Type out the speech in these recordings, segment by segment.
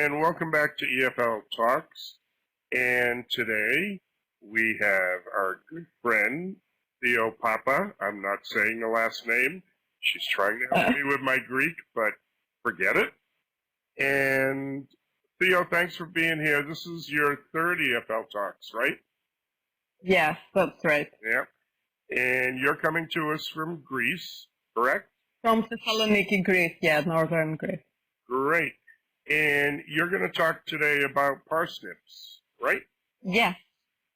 and welcome back to EFL Talks. And today we have our good friend, Theo Papa. I'm not saying the last name. She's trying to help me with my Greek, but forget it. And Theo, thanks for being here. This is your third EFL Talks, right? Yes, that's right. Yeah. And you're coming to us from Greece, correct? From Thessaloniki, Greece, yeah, northern Greece. Great. And you're going to talk today about parsnips, right? Yes.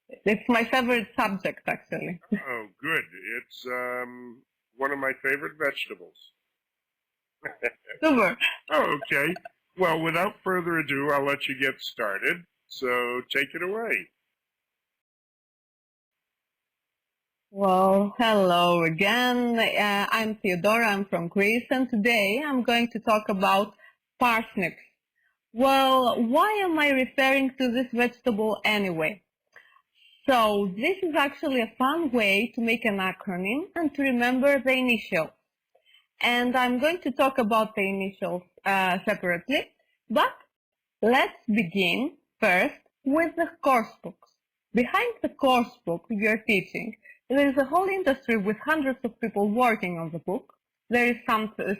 It's my favorite subject, actually. Oh, good. It's one of my favorite vegetables. Super. Oh, okay. Well, without further ado, I'll let you get started. So take it away. Well, hello again. I'm Theodora, I'm from Greece, and today I'm going to talk about parsnips. Well, why am I referring to this vegetable anyway? So, this is actually a fun way to make an acronym and to remember the initials. And I'm going to talk about the initials separately, but let's begin first with the course books. Behind the course book you're teaching, there is a whole industry with hundreds of people working on the book. There is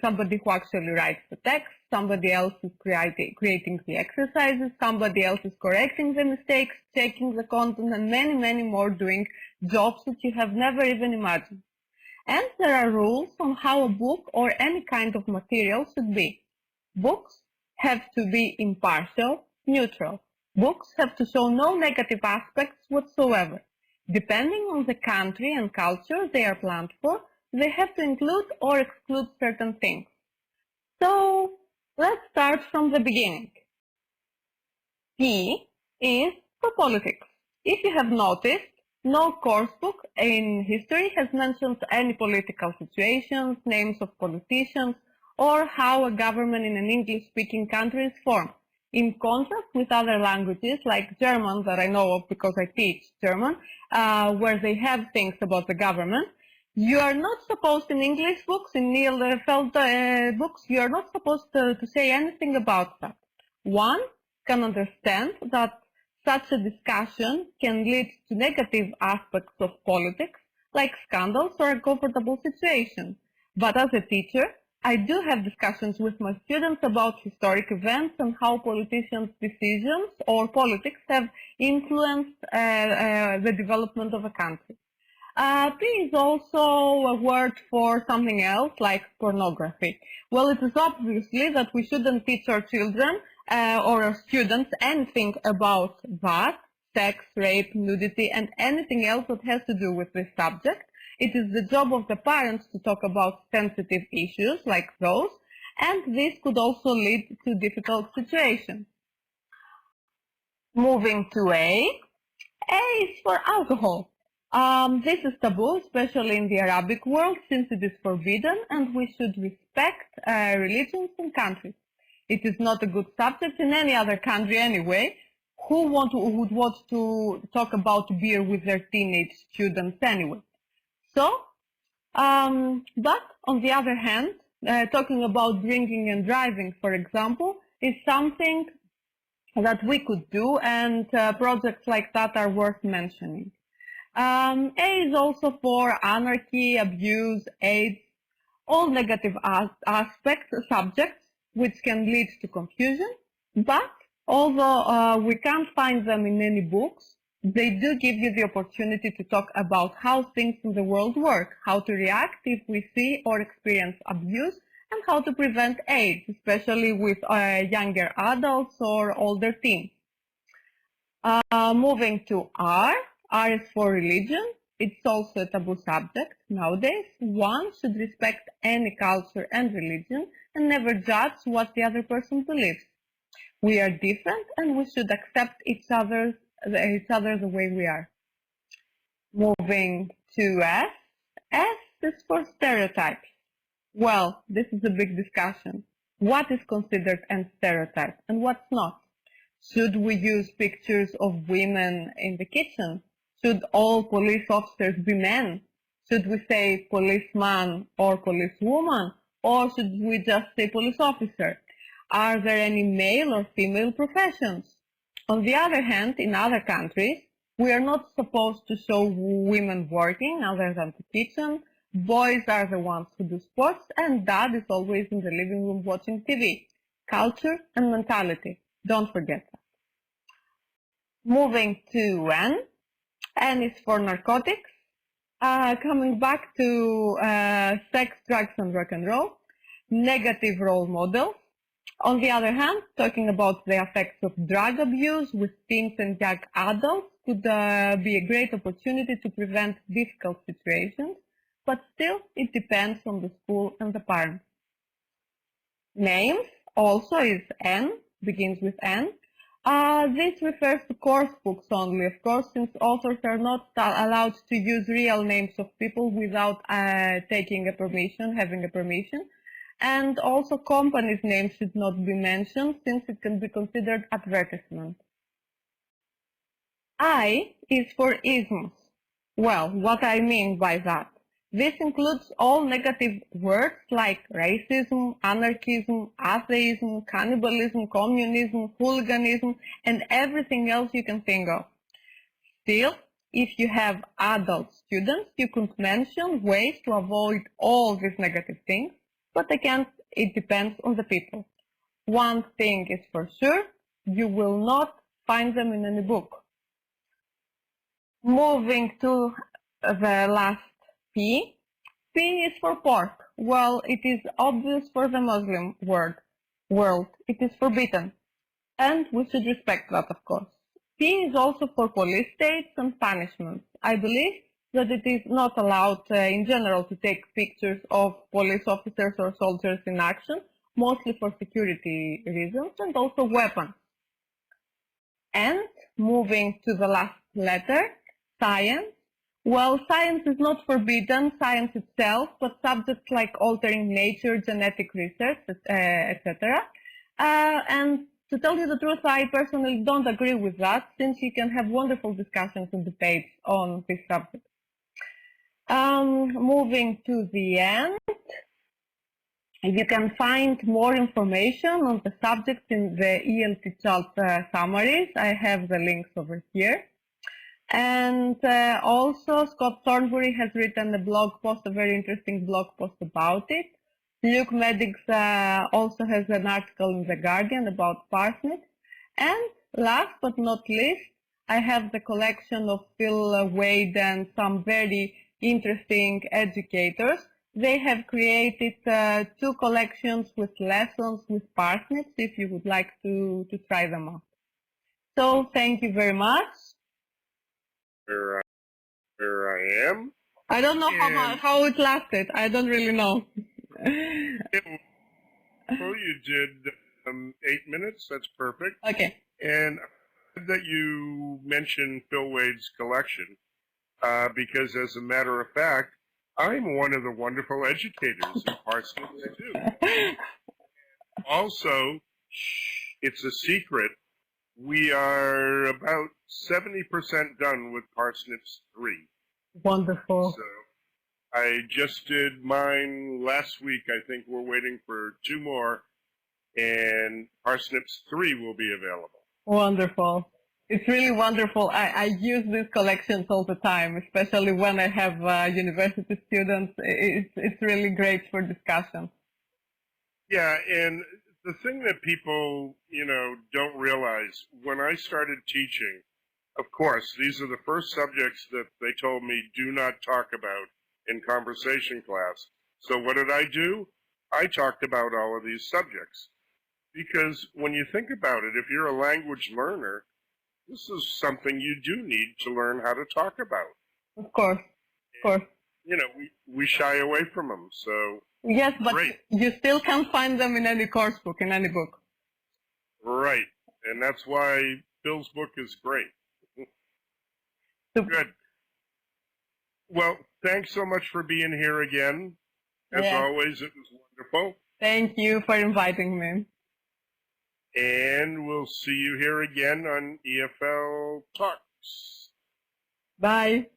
somebody who actually writes the text, somebody else is creating the exercises, somebody else is correcting the mistakes, checking the content, and many, many more doing jobs that you have never even imagined. And there are rules on how a book or any kind of material should be. Books have to be impartial, neutral. Books have to show no negative aspects whatsoever. Depending on the country and culture they are planned for, they have to include or exclude certain things. So, let's start from the beginning. P is for politics. If you have noticed, no course book in history has mentioned any political situations, names of politicians, or how a government in an English-speaking country is formed. In contrast with other languages like German that I know of because I teach German, where they have things about the government, you are not supposed in English books, in EFL books, you are not supposed to say anything about that. One can understand that such a discussion can lead to negative aspects of politics, like scandals or uncomfortable situations. But as a teacher, I do have discussions with my students about historic events and how politicians' decisions or politics have influenced the development of a country. P is also a word for something else, like pornography. Well, it is obviously that we shouldn't teach our children or our students anything about that, sex, rape, nudity, and anything else that has to do with this subject. It is the job of the parents to talk about sensitive issues like those, and this could also lead to difficult situations. Moving to A is for alcohol. This is taboo, especially in the Arabic world, since it is forbidden, and we should respect religions and countries. It is not a good subject in any other country anyway. Who would want to talk about beer with their teenage students anyway? So, but on the other hand, talking about drinking and driving, for example, is something that we could do, and projects like that are worth mentioning. A is also for anarchy, abuse, AIDS, all negative subjects which can lead to confusion, but although we can't find them in any books, they do give you the opportunity to talk about how things in the world work, how to react if we see or experience abuse, and how to prevent AIDS, especially with younger adults or older teens. Moving to R is for religion. It's also a taboo subject nowadays. One should respect any culture and religion and never judge what the other person believes. We are different and we should accept each other the way we are. Moving to S. S is for stereotypes. Well, this is a big discussion. What is considered a stereotype and what's not? Should we use pictures of women in the kitchen? Should all police officers be men? Should we say policeman or policewoman? Or should we just say police officer? Are there any male or female professions? On the other hand, in other countries, we are not supposed to show women working other than the kitchen. Boys are the ones who do sports, and dad is always in the living room watching TV. Culture and mentality. Don't forget that. Moving to N. N is for narcotics. Coming back to sex, drugs, and rock and roll. Negative role models. On the other hand, talking about the effects of drug abuse with teens and young adults could be a great opportunity to prevent difficult situations, but still it depends on the school and the parents. Names also is N, begins with N. This refers to course books only, of course, since authors are not allowed to use real names of people without having a permission. And also companies' names should not be mentioned since it can be considered advertisement. I is for isms. Well, what I mean by that? This includes all negative words like racism, anarchism, atheism, cannibalism, communism, hooliganism, and everything else you can think of. Still, if you have adult students, you could mention ways to avoid all these negative things, but again, it depends on the people. One thing is for sure, you will not find them in any book. Moving to the last P. P is for pork. Well, it is obvious for the Muslim world. It is forbidden. And we should respect that, of course. P is also for police states and punishments. I believe that it is not allowed in general to take pictures of police officers or soldiers in action, mostly for security reasons and also weapons. And moving to the last letter, science. Well, science is not forbidden, science itself, but subjects like altering nature, genetic research, etc. And to tell you the truth, I personally don't agree with that, since you can have wonderful discussions and debates on this subject. Moving to the end, you can find more information on the subject in the ELT chart summaries. I have the links over here. And also, Scott Thornbury has written a blog post, a very interesting blog post about it. Luke Meddix also has an article in The Guardian about parsnips. And last but not least, I have the collection of Phil Wade and some very interesting educators. They have created 2 collections with lessons with parsnips if you would like to try them out. So thank you very much. Here I am. I don't know how it lasted. I don't really know. Well, you did 8 minutes. That's perfect. Okay. And that you mentioned Phil Wade's collection, because as a matter of fact, I'm one of the wonderful educators of Parsnips too. Also, it's a secret. We are about 70% done with Parsnips 3. Wonderful. So I just did mine last week. I think we're waiting for 2 more, and Parsnips 3 will be available. Wonderful. It's really wonderful. I use these collections all the time, especially when I have university students. It's really great for discussion. Yeah, and the thing that people, don't realize, when I started teaching, of course, these are the first subjects that they told me do not talk about in conversation class. So what did I do? I talked about all of these subjects. Because when you think about it, if you're a language learner, this is something you do need to learn how to talk about. Of course, of course. We shy away from them, so... Yes, but great. You still can't find them in any course book, in any book. Right, and that's why Bill's book is great. Good. Well, thanks so much for being here again. As always, it was wonderful. Thank you for inviting me. And we'll see you here again on EFL Talks. Bye.